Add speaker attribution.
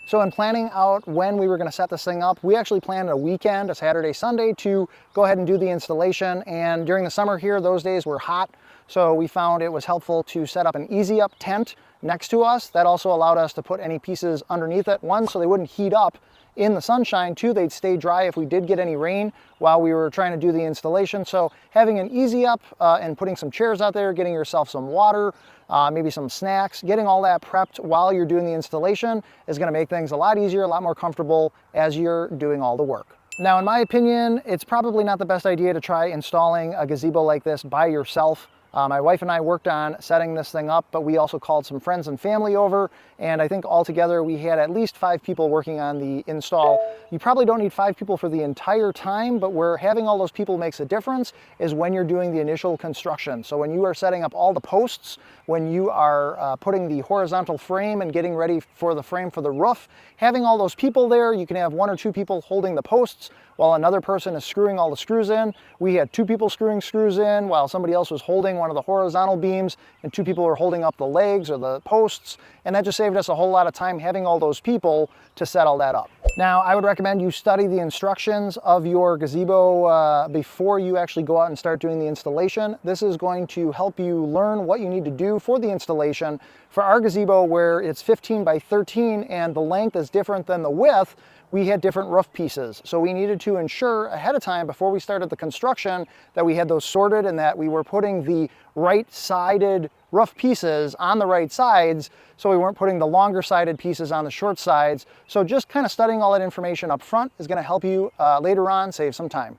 Speaker 1: So in planning out when we were going to set this thing up, we actually planned a weekend, a Saturday, Sunday, to go ahead and do the installation. And during the summer here, those days were hot. So we found it was helpful to set up an easy up tent next to us. That also allowed us to put any pieces underneath it. One, so they wouldn't heat up in the sunshine. Two, they'd stay dry if we did get any rain while we were trying to do the installation. So having an easy up and putting some chairs out there, getting yourself some water, maybe some snacks, getting all that prepped while you're doing the installation is going to make things a lot easier, a lot more comfortable as you're doing all the work. Now, in my opinion, it's probably not the best idea to try installing a gazebo like this by yourself. My wife and I worked on setting this thing up, but we also called some friends and family over, and I think altogether we had at least 5 people working on the install. You probably don't need 5 people for the entire time, but where having all those people makes a difference is when you're doing the initial construction. So when you are setting up all the posts, when you are putting the horizontal frame and getting ready for the frame for the roof, having all those people there, you can have 1 or 2 people holding the posts while another person is screwing all the screws in. We had 2 people screwing screws in while somebody else was holding one of the horizontal beams, and 2 people were holding up the legs or the posts, and that just saved us a whole lot of time having all those people to set all that up. Now, I would recommend you study the instructions of your gazebo before you actually go out and start doing the installation. This is going to help you learn what you need to do for the installation. For our gazebo, where it's 15 by 13 and the length is different than the width, we had different roof pieces. So we needed to ensure ahead of time before we started the construction that we had those sorted and that we were putting the right-sided roof pieces on the right sides, so we weren't putting the longer sided pieces on the short sides. So just kind of studying all that information up front is going to help you later on save some time.